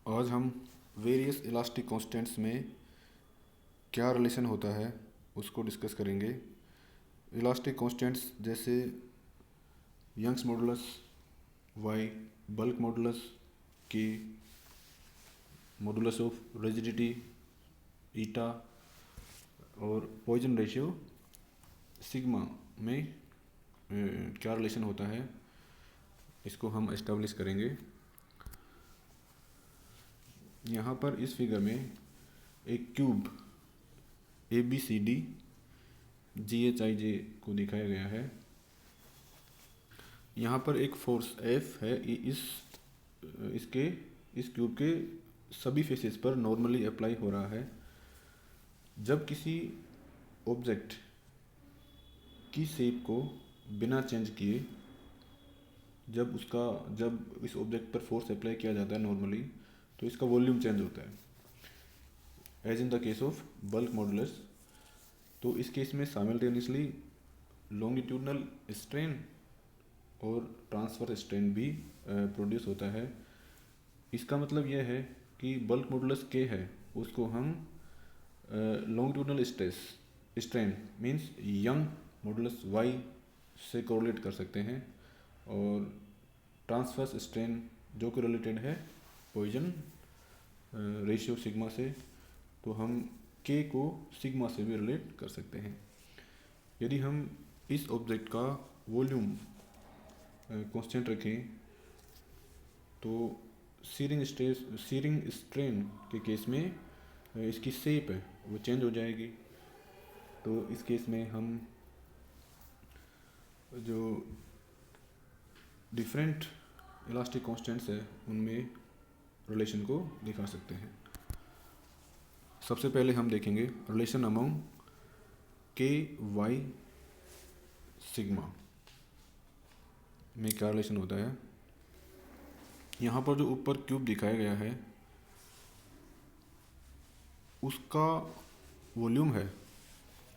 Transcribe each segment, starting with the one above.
आज हम various elastic constants में क्या रिलेशन होता है उसको डिस्कस करेंगे। इलास्टिक कांस्टेंट्स जैसे Young's modulus, Y, bulk modulus, K, modulus of rigidity, eta और पॉइजन रेशियो सिग्मा में क्या रिलेशन होता है इसको हम एस्टेब्लिश करेंगे। यहाँ पर इस फिगर में एक क्यूब ABCD GHIJ को दिखाया गया है। यहाँ पर एक फोर्स F है। इस क्यूब के सभी फेसेस पर नॉर्मली अप्लाई हो रहा है। जब किसी ऑब्जेक्ट की शेप को बिना चेंज किए जब इस ऑब्जेक्ट पर फोर्स अप्लाई किया जाता है नॉर्मली, तो इसका वॉल्यूम चेंज होता है as in the case of bulk modulus. तो इस केस में साइमल्टेनियसली लॉन्गिट्यूडनल स्ट्रेन और ट्रांसवर्स स्ट्रेन भी प्रोड्यूस होता है। इसका मतलब यह है कि बल्क मॉडुलस के है उसको हम longitudinal strain means Young modulus Y से कोरिलेट कर सकते हैं, और ट्रांसवर्स स्ट्रेन जो कि रिलेटेड है पॉइजन रेशियो सिग्मा से, तो हम के को सिग्मा से भी रिलेट कर सकते हैं। यदि हम इस ऑब्जेक्ट का वॉल्यूम कांस्टेंट रखें तो सीरिंग स्ट्रेन के केस में इसकी शेप है वो चेंज हो जाएगी। तो इस केस में हम जो डिफरेंट इलास्टिक कांस्टेंट्स है उनमें रिलेशन को दिखा सकते हैं। सबसे पहले हम देखेंगे रिलेशन अमंग के वाई सिग्मा में क्या रिलेशन होता है। यहाँ पर जो ऊपर क्यूब दिखाया गया है उसका वॉल्यूम है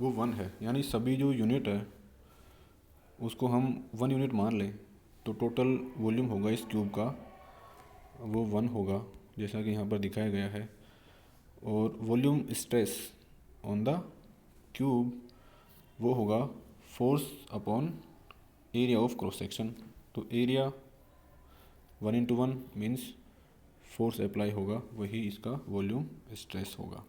वो 1 है, यानी सभी जो यूनिट है उसको हम 1 यूनिट मान लें तो टोटल वॉल्यूम होगा इस क्यूब का वो 1 होगा, जैसा कि यहाँ पर दिखाया गया है। और volume stress on the cube वो होगा force upon area of cross section. तो एरिया 1:1 मीन्स फोर्स अप्लाई होगा, वही इसका वॉल्यूम स्ट्रेस होगा।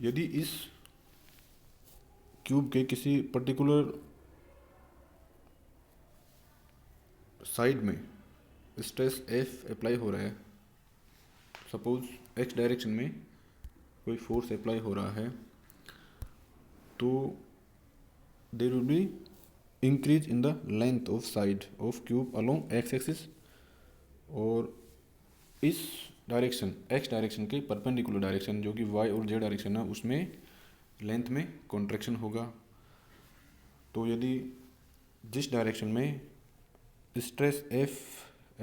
यदि इस क्यूब के किसी पर्टिकुलर साइड में स्ट्रेस F अप्लाई हो रहा है, सपोज x डायरेक्शन में कोई फोर्स अप्लाई हो रहा है, तो there will be increase in the length of side of cube along x axis, और इस डायरेक्शन x डायरेक्शन के परपेंडिकुलर डायरेक्शन जो कि y और z डायरेक्शन है उसमें लेंथ में कॉन्ट्रैक्शन होगा। तो यदि जिस डायरेक्शन में स्ट्रेस F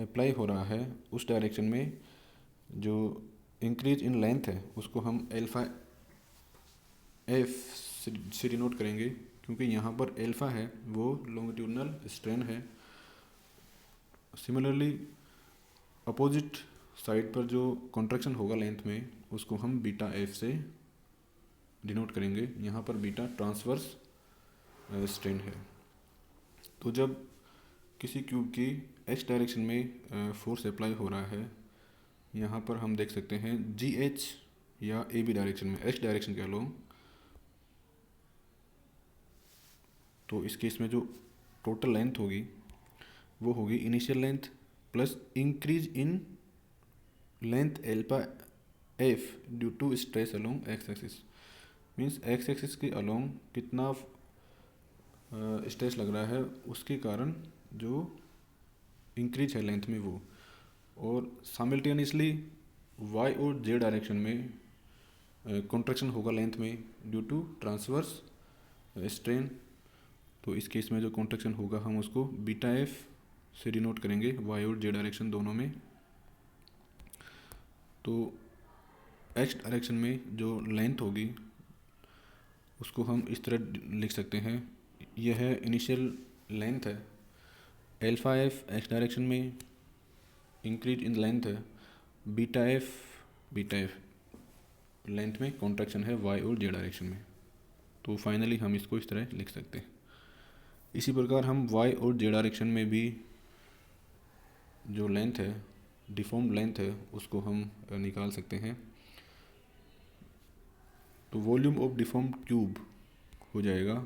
अप्लाई हो रहा है उस डायरेक्शन में जो इंक्रीज इन लेंथ है उसको हम अल्फा F से डिनोट करेंगे, क्योंकि यहाँ पर अल्फा है वो लॉन्गिट्यूडनल स्ट्रेन है। सिमिलरली अपोजिट साइड पर जो कॉन्ट्रैक्शन होगा लेंथ में उसको हम बीटा F से डिनोट करेंगे। यहाँ पर बीटा ट्रांसवर्स स्ट्रेन है। तो जब किसी क्यूब की x डायरेक्शन में फोर्स अप्लाई हो रहा है, यहाँ पर हम देख सकते हैं GH या AB डायरेक्शन में x डायरेक्शन के अलोंग, तो इस केस में जो टोटल लेंथ होगी वो होगी initial length plus increase in length alpha F due to stress along x axis. Means x axis के अलोंग कितना स्ट्रेस लग रहा है उसके कारण जो इंक्रीज है लेंथ में वो, और साइमल्टेनियसली y और z डायरेक्शन में कॉन्ट्रैक्शन होगा लेंथ में ड्यू टू ट्रांसवर्स स्ट्रेन। तो इस केस में जो कॉन्ट्रैक्शन होगा हम उसको बीटा F से डिनोट करेंगे y और z डायरेक्शन दोनों में। तो x डायरेक्शन में जो लेंथ होगी उसको हम इस तरह लिख सकते हैं, यह है इनिशियल लेंथ है अल्फा F x डायरेक्शन में इंक्रीज इन लेंथ है, बीटा एफ लेंथ में कॉन्ट्रैक्शन है वाई और जे डायरेक्शन में। तो फाइनली हम इसको इस तरह लिख सकते हैं। इसी प्रकार हम वाई और जे डायरेक्शन में भी जो लेंथ है, डिफॉर्म्ड लेंथ है, उसको हम निकाल सकते हैं। तो वॉल्यूम ऑफ डिफॉर्म्ड क्यूब हो जाएगा,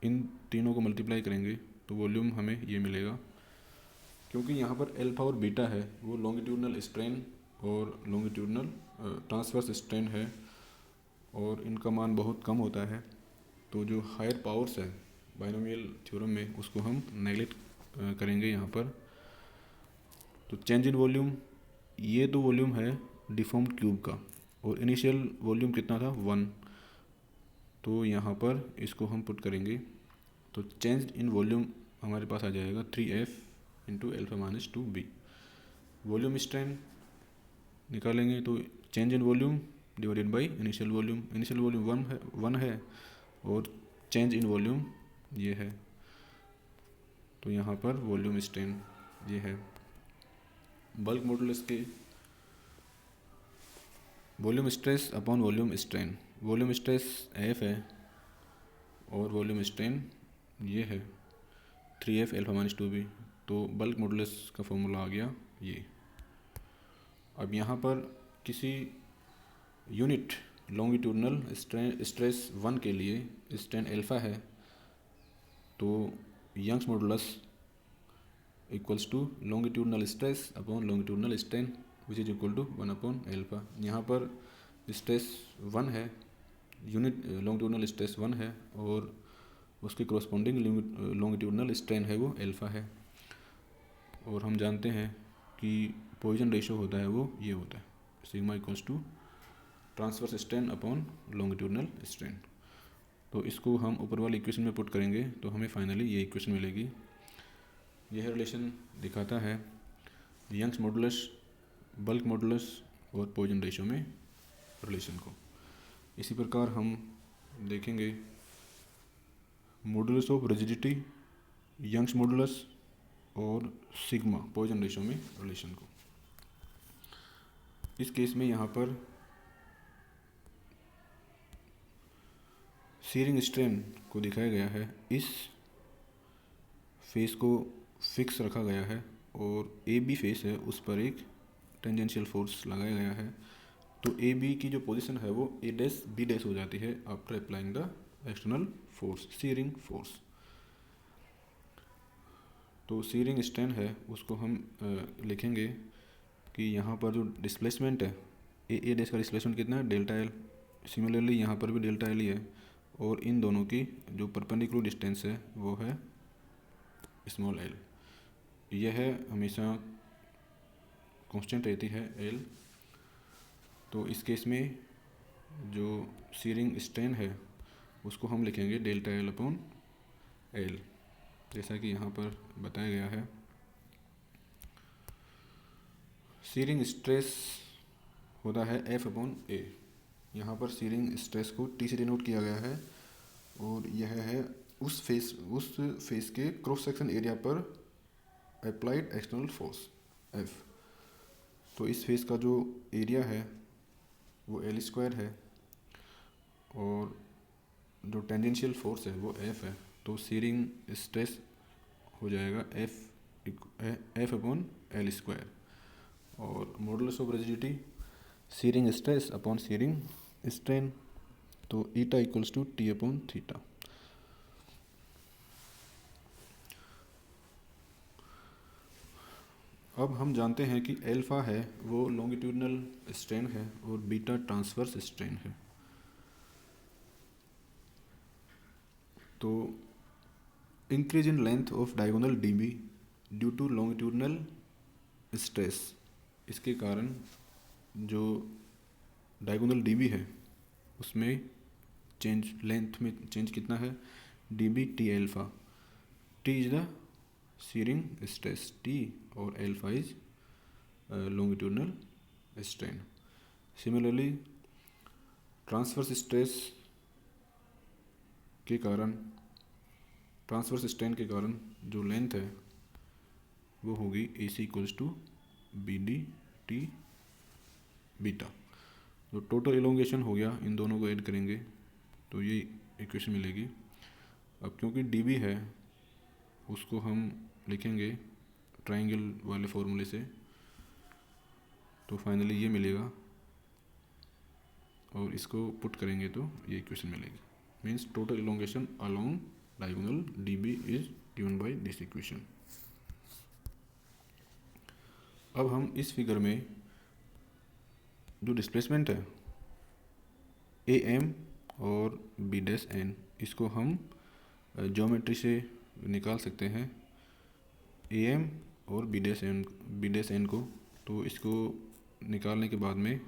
इन तीनों को मल्टीप्लाई करेंगे तो वॉल्यूम हमें ये मिलेगा। क्योंकि यहाँ पर अल्फा और बीटा है वो लॉन्गिट्यूडनल स्ट्रेन और लॉन्गिट्यूडनल ट्रांसवर्स स्ट्रेन है और इनका मान बहुत कम होता है। तो जो हायर पावर्स है बाइनोमियल थ्योरम में उसको हम नेगलेक्ट करेंगे यहाँ पर। तो चेंज इन वॉल्यूम, ये तो वॉल्यूम है डिफॉर्म्ड क्यूब का और इनिशियल वॉल्यूम कितना था 1, तो यहाँ पर इसको हम पुट करेंगे तो चेंज इन वॉल्यूम हमारे पास आ जाएगा 3F into alpha minus 2B। Volume strain निकालेंगे तो change in volume divided by initial volume 1 है और चेंज इन वॉल्यूम ये है, तो यहाँ पर वॉल्यूम स्ट्रेन ये है। बल्क मॉडुलस के volume stress upon volume strain, volume stress F है और वॉल्यूम स्ट्रेन ये है 3F एल्फा माइनस 2B। तो बल्क मॉडुलस का फॉर्मूला आ गया ये। अब यहाँ पर किसी यूनिट लॉन्गिट्यूडनल स्ट्रेस 1 के लिए स्ट्रेन अल्फा है, तो Young's modulus equals to longitudinal stress upon longitudinal strain which is equal to 1 upon alpha. यहाँ पर स्ट्रेस 1 है, यूनिट लॉन्गिट्यूडनल स्ट्रेस 1 है और उसके कॉरस्पॉन्डिंग लॉन्गिट्यूडनल स्ट्रेन है वो एल्फा है। और हम जानते हैं कि पॉइजन रेशो होता है वो ये होता है sigma equals to transverse strain upon longitudinal strain. तो इसको हम ऊपर वाली इक्वेशन में पुट करेंगे तो हमें फाइनली ये इक्वेशन मिलेगी। यह रिलेशन दिखाता है यंग्स मॉडुलस, बल्क मॉडुलस और पॉइजन रेशो में रिलेशन को। इसी प्रकार हम देखेंगे modulus of rigidity, Young's modulus और सिग्मा पॉइजन रेशो में रिलेशन को। इस केस में यहाँ पर सीरिंग स्ट्रेन को दिखाया गया है, इस फेस को फिक्स रखा गया है और ए बी फेस है उस पर एक टेंजेंशियल फोर्स लगाया गया है। तो ए बी की जो पोजीशन है वो ए डैश बी डैश हो जाती है after applying the external force, shearing force. तो सीरिंग स्ट्रेन है उसको हम लिखेंगे कि यहाँ पर जो डिस्प्लेसमेंट है ए डैश का डिस्प्लेसमेंट कितना है डेल्टा एल, सिमिलरली यहाँ पर भी डेल्टा एल ही है और इन दोनों की जो परपेंडिकुलर डिस्टेंस है वो है स्मॉल एल। यह हमेशा कांस्टेंट रहती है एल। तो इस केस में जो सीरिंग स्ट्रेन है उसको हम लिखेंगे डेल्टा एल अपॉन एल, जैसा कि यहाँ पर बताया गया है। सीरिंग स्ट्रेस होता है एफ अपॉन ए। यहाँ पर सीरिंग स्ट्रेस को टी से डिनोट किया गया है और यह है उस फेस के क्रॉस सेक्शन एरिया पर अप्लाइड एक्सटर्नल फोर्स एफ। तो इस फेस का जो एरिया है वो एल स्क्वायर है और जो टेंजेंशियल फोर्स है वो एफ है। तो सीरिंग स्ट्रेस हो जाएगा एफ अपॉन एल स्क्वायर और modulus of rigidity shearing stress upon shearing strain, तो eta equals to T upon theta. अब हम जानते हैं कि एल्फा है वो लॉन्गिट्यूडनल स्ट्रेन है और बीटा ट्रांसवर्स स्ट्रेन है। तो increase in length of diagonal DB due to longitudinal stress, इसके कारण जो डायगोनल डीबी है उसमें चेंज, लेंथ में चेंज कितना है DB T alpha. T is the shearing stress T और alpha is longitudinal strain. Similarly transverse stress के कारण, ट्रांसवर्स स्ट्रेन के कारण जो लेंथ है वो होगी A C equals to B D T beta. तो टोटल इलोंगेशन हो गया, इन दोनों को ऐड करेंगे तो ये इक्वेशन मिलेगी। अब क्योंकि डी बी है उसको हम लिखेंगे ट्राइंगल वाले फॉर्मूले से, तो फाइनली ये मिलेगा और इसको पुट करेंगे तो ये इक्वेशन मिलेगी। Means total elongation along diagonal D B is given by this equation. अब हम इस फिगर में जो डिस्प्लेसमेंट है ए एम और बी डैश एन, इसको हम ज्योमेट्री से निकाल सकते हैं ए एम और बी डैश एन को। तो इसको निकालने के बाद में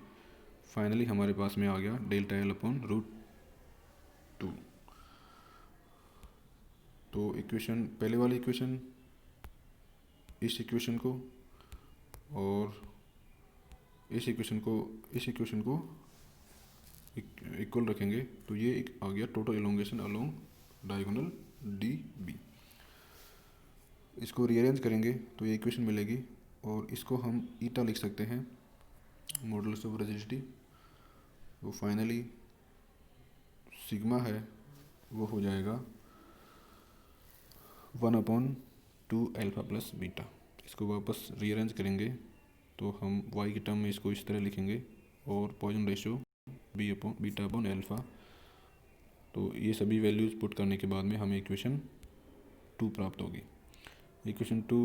फाइनली हमारे पास में आ गया डेल्टा एल अपॉन रूट 2। तो इक्वेशन, पहले वाली इक्वेशन, इस इक्वेशन को और इस इक्वेशन को इक्वल रखेंगे तो ये आ गया total elongation along diagonal D B. इसको रीअरेंज करेंगे तो ये इक्वेशन मिलेगी और इसको हम ईटा लिख सकते हैं, मॉडुलस ऑफ रिजिडिटी। वो फाइनली सिग्मा है वो हो जाएगा 1/2 अल्फा प्लस बीटा। इसको वापस रीअरेंज करेंगे तो हम y की टर्म में इसको इस तरह लिखेंगे और Poisson ratio beta upon alpha. तो ये सभी वैल्यूज़ पुट करने के बाद में हमें इक्वेशन 2 प्राप्त होगी। इक्वेशन 2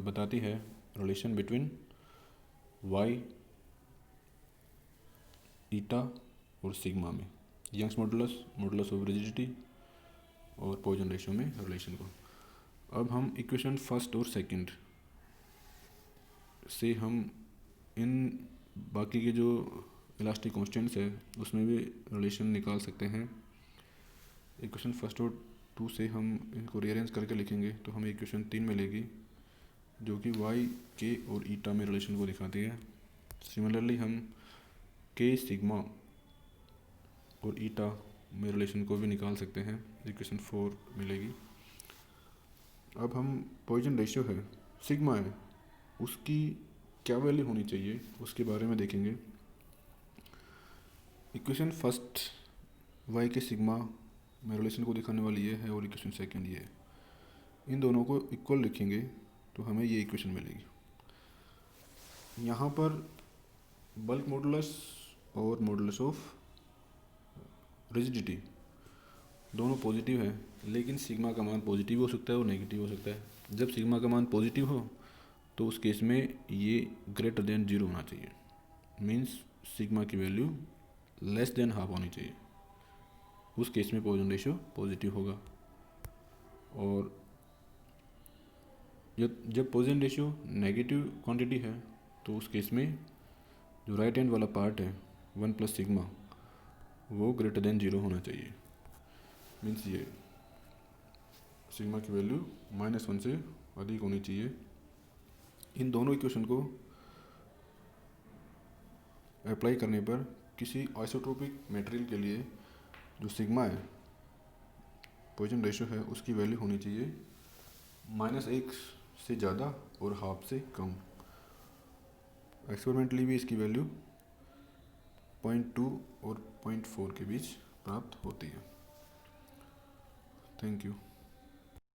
बताती है रिलेशन बिटवीन y, ईटा और सिग्मा में, यंग्स मॉडुलस ऑफ रिजिडिटी और पॉइजन रेशियो में रिलेशन को। अब हम इक्वेशन फर्स्ट और सेकंड से हम इन बाकी के जो इलास्टिक कांस्टेंट्स है उसमें भी रिलेशन निकाल सकते हैं। इक्वेशन फर्स्ट और 2 से हम इनको रीअरेंज करके लिखेंगे तो हमें इक्वेशन 3 मिलेगी जो कि y, k और ईटा में रिलेशन को दिखाती है। सिमिलरली हम k, सिग्मा और ईटा में रिलेशन को भी निकाल सकते हैं, इक्वेशन 4 मिलेगी। अब हम पॉइजन रेशियो है, सिग्मा है, उसकी क्या वैल्यू होनी चाहिए उसके बारे में देखेंगे। इक्वेशन फर्स्ट y के सिग्मा में रिलेशन को दिखाने वाली ये है और इक्वेशन सेकंड ये है। इन दोनों को इक्वल लिखेंगे तो हमें ये इक्वेशन मिलेगी। यहाँ पर बल्क मॉडुलस और मॉडुलस ऑफ रिजिडिटी दोनों पॉजिटिव है, लेकिन सिग्मा का मान पॉजिटिव हो सकता है और नेगेटिव हो सकता है। जब सिग्मा का मान पॉजिटिव हो तो उस केस में ये ग्रेटर देन 0 होना चाहिए, मीन्स सिग्मा की वैल्यू लेस देन हाफ होनी चाहिए। उस केस में पॉइजन रेशियो पॉजिटिव होगा। और जब पॉइजन रेशियो नेगेटिव क्वांटिटी है तो उस केस में जो राइट हैंड वाला पार्ट है 1 प्लस सिग्मा वो ग्रेटर देन 0 होना चाहिए, मीन्स ये सिग्मा की वैल्यू -1 से अधिक होनी चाहिए। इन दोनों इक्वेशन को अप्लाई करने पर किसी आइसोट्रोपिक मटेरियल के लिए जो सिग्मा है, पॉइजन रेशियो है, उसकी वैल्यू होनी चाहिए -1 से ज़्यादा और हाफ से कम। एक्सपेरिमेंटली भी इसकी वैल्यू 0.2 और 0.4 के बीच प्राप्त होती है। Thank you.